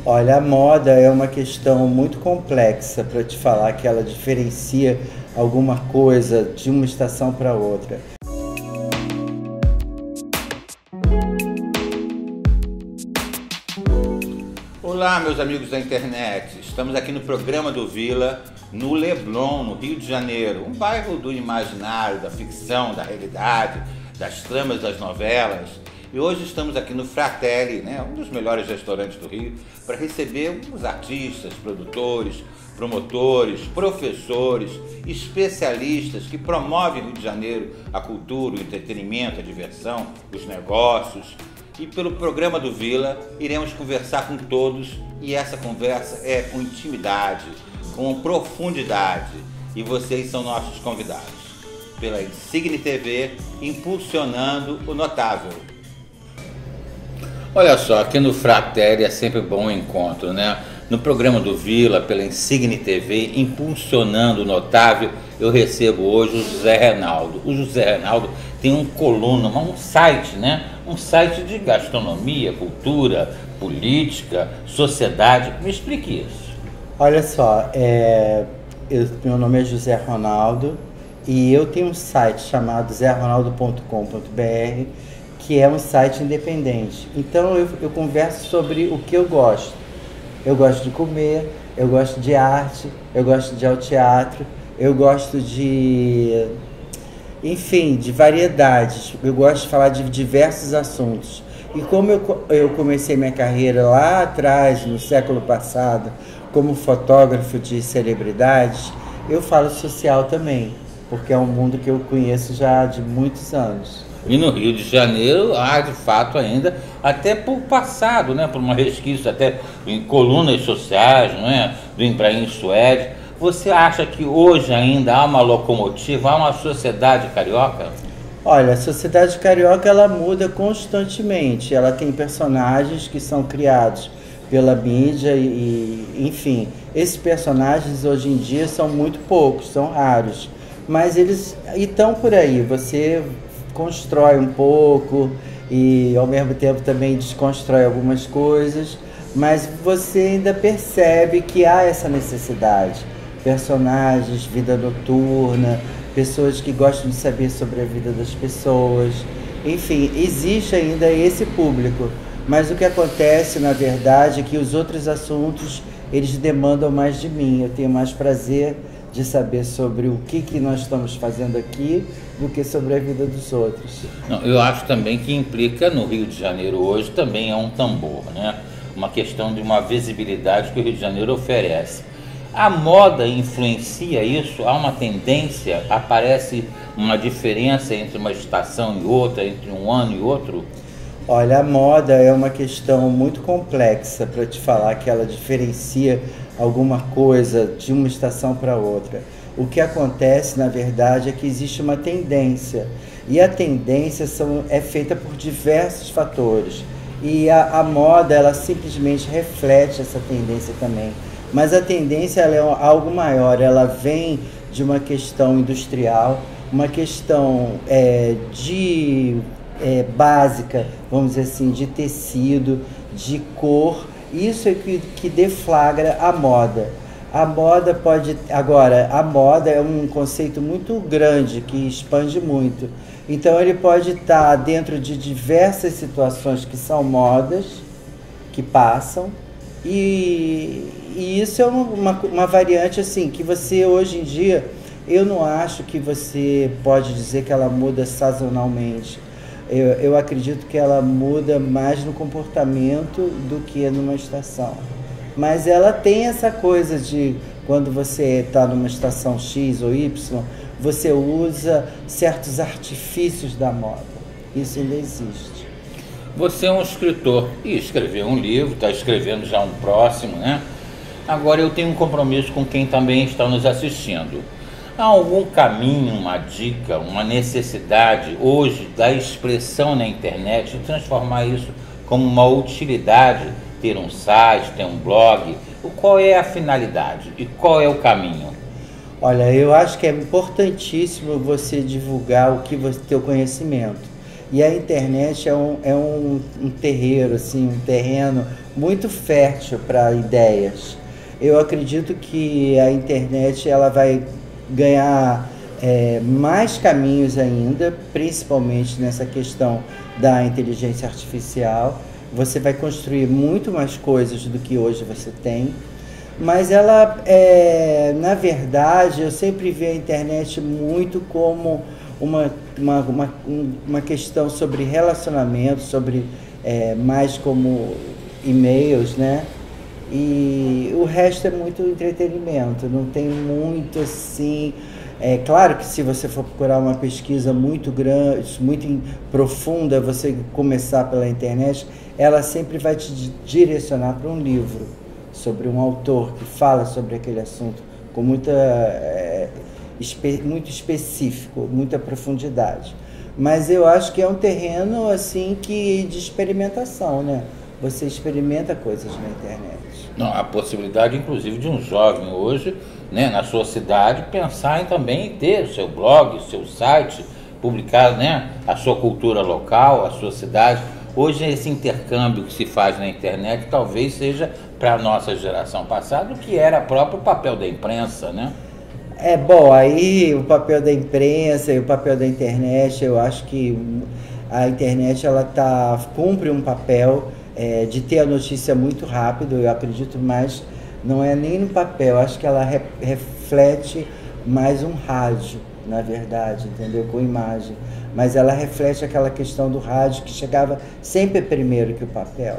Olha, a moda é uma questão muito complexa para te falar que ela diferencia alguma coisa de uma estação para outra. Olá, meus amigos da internet. Estamos aqui no programa do Vila, no Leblon, no Rio de Janeiro, um bairro do imaginário, da ficção, da realidade, das tramas das novelas. E hoje estamos aqui no Fratelli, um dos melhores restaurantes do Rio, para receber os artistas, produtores, promotores, professores, especialistas que promovem no Rio de Janeiro a cultura, o entretenimento, a diversão, os negócios. E pelo programa do Vila, iremos conversar com todos, e essa conversa é com intimidade, com profundidade, e vocês são nossos convidados. Pela Insigne TV, impulsionando o notável. Olha só, aqui no Fratelli é sempre bom encontro, né? No programa do Vila, pela Insigne TV, impulsionando o notável, eu recebo hoje o José Reinaldo. O José Reinaldo tem um coluna, um site, Um site de gastronomia, cultura, política, sociedade. Me explique isso. Olha só, meu nome é José Ronaldo e eu tenho um site chamado zeronaldo.com.br, que é um site independente. Então eu converso sobre o que eu gosto. Eu gosto de comer, eu gosto de arte, eu gosto de ir ao teatro, eu gosto de variedades. Eu gosto de falar de diversos assuntos. E como eu comecei minha carreira lá atrás, no século passado, como fotógrafo de celebridades, eu falo social também, porque é um mundo que eu conheço já de muitos anos. E no Rio de Janeiro há, de fato, ainda, até por passado, por uma resquício, até em colunas sociais, do Ibrahim Suede. Você acha que hoje ainda há uma locomotiva, há uma sociedade carioca? Olha, a sociedade carioca ela muda constantemente. Ela tem personagens que são criados pela mídia enfim, esses personagens hoje em dia são muito poucos, são raros. Mas eles estão por aí. Você constrói um pouco e ao mesmo tempo também desconstrói algumas coisas, mas você ainda percebe que há essa necessidade. Personagens, vida noturna, pessoas que gostam de saber sobre a vida das pessoas. Enfim, existe ainda esse público, mas o que acontece, na verdade, é que os outros assuntos, eles demandam mais de mim. Eu tenho mais prazer de saber sobre o que nós estamos fazendo aqui do que sobre a vida dos outros. Não, eu acho também que implica no Rio de Janeiro hoje também é um tambor, Uma questão de uma visibilidade que o Rio de Janeiro oferece. A moda influencia isso? Há uma tendência? Aparece uma diferença entre uma estação e outra, entre um ano e outro? Olha, a moda é uma questão muito complexa para te falar que ela diferencia alguma coisa de uma estação para outra. O que acontece, na verdade, é que existe uma tendência. E a tendência é feita por diversos fatores. E a moda, ela simplesmente reflete essa tendência também. Mas a tendência ela é algo maior, ela vem de uma questão industrial, uma questão básica, vamos dizer assim, de tecido, de cor. Isso é que deflagra a moda. A moda a moda é um conceito muito grande, que expande muito. Então ele pode estar dentro de diversas situações que são modas, que passam, e isso é uma variante assim, que você hoje em dia, eu não acho que você pode dizer que ela muda sazonalmente. Eu acredito que ela muda mais no comportamento do que numa estação. Mas ela tem essa coisa de, quando você está numa estação X ou Y, você usa certos artifícios da moda. Isso ainda existe. Você é um escritor e escreveu um livro, está escrevendo já um próximo, Agora eu tenho um compromisso com quem também está nos assistindo. Há algum caminho, uma dica, uma necessidade hoje da expressão na internet, de transformar isso como uma utilidade, ter um site, ter um blog? Qual é a finalidade e qual é o caminho? Olha, eu acho que é importantíssimo você divulgar teu conhecimento. E a internet um terreiro, assim, um terreno muito fértil para ideias. Eu acredito que a internet ela vai ganhar mais caminhos ainda, principalmente nessa questão da inteligência artificial. Você vai construir muito mais coisas do que hoje você tem. Mas ela, na verdade, eu sempre vi a internet muito como uma questão sobre relacionamento, sobre mais como e-mails, né? E o resto é muito entretenimento, não tem muito assim. É claro que se você for procurar uma pesquisa muito grande, muito profunda, você começar pela internet, ela sempre vai te direcionar para um livro sobre um autor que fala sobre aquele assunto com muito específico, muita profundidade. Mas eu acho que é um terreno assim de experimentação, né? Você experimenta coisas na internet. Não, a possibilidade, inclusive, de um jovem hoje, né, na sua cidade, pensar em também ter o seu blog, o seu site, publicar, né, a sua cultura local, a sua cidade. Hoje esse intercâmbio que se faz na internet talvez seja para a nossa geração passada o que era próprio papel da imprensa, né? Bom, aí o papel da imprensa e o papel da internet, eu acho que a internet ela cumpre um papel de ter a notícia muito rápido, eu acredito mais, não é nem no papel, acho que ela reflete mais um rádio, na verdade, entendeu? Com imagem. Mas ela reflete aquela questão do rádio que chegava sempre primeiro que o papel.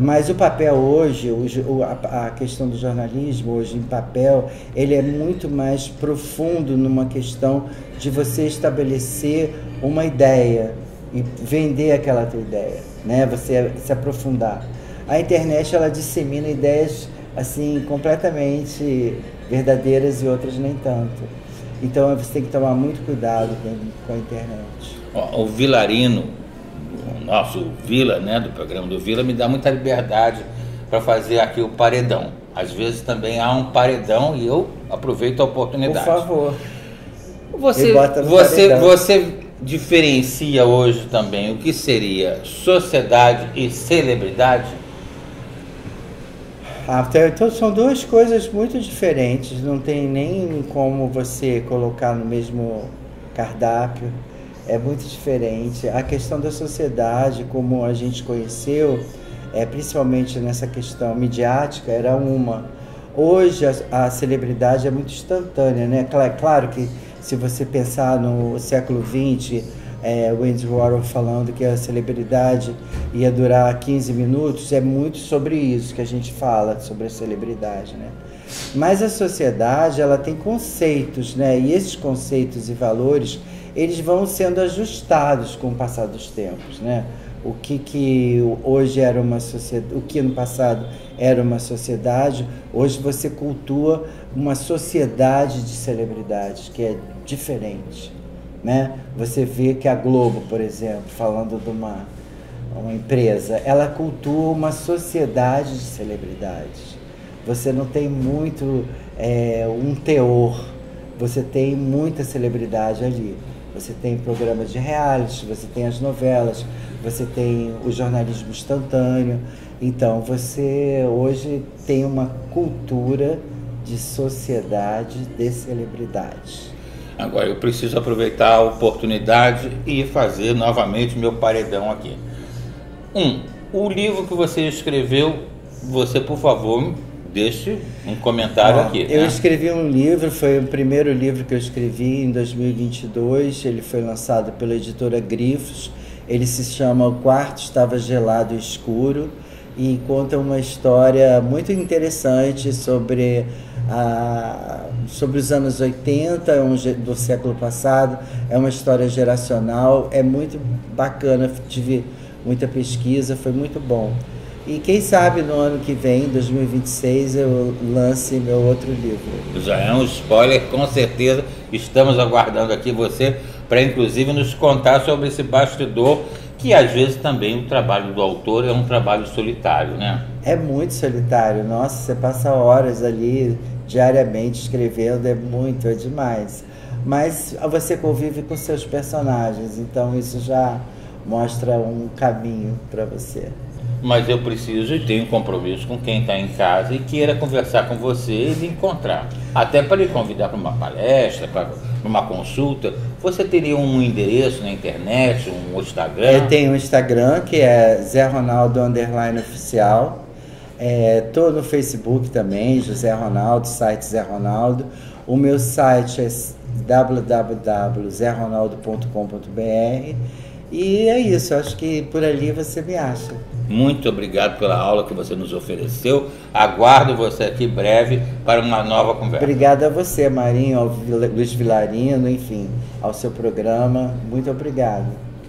Mas o papel hoje, a questão do jornalismo hoje em papel, ele é muito mais profundo numa questão de você estabelecer uma ideia e vender aquela tua ideia, né? Você se aprofundar. A internet, ela dissemina ideias assim completamente verdadeiras e outras nem tanto. Então você tem que tomar muito cuidado com a internet. O Vilarino, o nosso Vila, né, do programa do Vila, me dá muita liberdade para fazer aqui o paredão. Às vezes também há um paredão e eu aproveito a oportunidade. Por favor. Você diferencia hoje também o que seria sociedade e celebridade? Então são duas coisas muito diferentes, não tem nem como você colocar no mesmo cardápio, é muito diferente. A questão da sociedade, como a gente conheceu, principalmente nessa questão midiática, era uma. Hoje a celebridade é muito instantânea, né? Claro que se você pensar no século XX, o Andy Warhol falando que a celebridade ia durar 15 minutos, é muito sobre isso que a gente fala, sobre a celebridade, né? Mas a sociedade, ela tem conceitos, né? E esses conceitos e valores, eles vão sendo ajustados com o passar dos tempos, né? O que hoje era uma sociedade, o que no passado era uma sociedade, hoje você cultua uma sociedade de celebridades, que é diferente, né? Você vê que a Globo, por exemplo, falando de uma empresa, ela cultua uma sociedade de celebridades. Você não tem muito um teor, você tem muita celebridade ali. Você tem programas de reality, você tem as novelas, você tem o jornalismo instantâneo. Então você hoje tem uma cultura de sociedade de celebridades. Agora eu preciso aproveitar a oportunidade e fazer novamente meu paredão aqui. O livro que você escreveu, você por favor deixe um comentário aqui. Eu escrevi um livro, foi o primeiro livro que eu escrevi em 2022, ele foi lançado pela editora Grifos, ele se chama O Quarto Estava Gelado e Escuro e conta uma história muito interessante sobre os anos 80 do século passado, é uma história geracional, é muito bacana, tive muita pesquisa, foi muito bom. E quem sabe no ano que vem, 2026, eu lance meu outro livro. Já é um spoiler, com certeza. Estamos aguardando aqui você para inclusive nos contar sobre esse bastidor, que às vezes também o trabalho do autor é um trabalho solitário, né? É muito solitário. Nossa, você passa horas ali diariamente escrevendo, é demais. mas você convive com seus personagens, então isso já mostra um caminho para você. Mas eu preciso e tenho um compromisso com quem está em casa e queira conversar com você e lhe encontrar. Até para lhe convidar para uma palestra, para uma consulta. Você teria um endereço na internet, um Instagram? Eu tenho um Instagram que é Zé Ronaldo _oficial. Estou no Facebook também, José Ronaldo, site Zé Ronaldo. O meu site é www.zeronaldo.com.br. E é isso, acho que por ali você me acha. Muito obrigado pela aula que você nos ofereceu. Aguardo você aqui breve para uma nova conversa. Obrigada a você, Marinho, ao Luiz Vilarino, enfim, ao seu programa. Muito obrigado.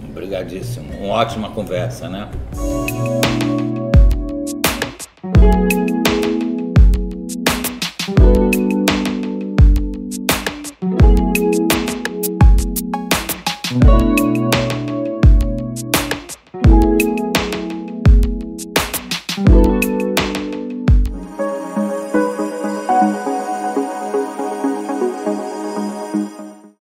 Obrigadíssimo. Uma ótima conversa, né?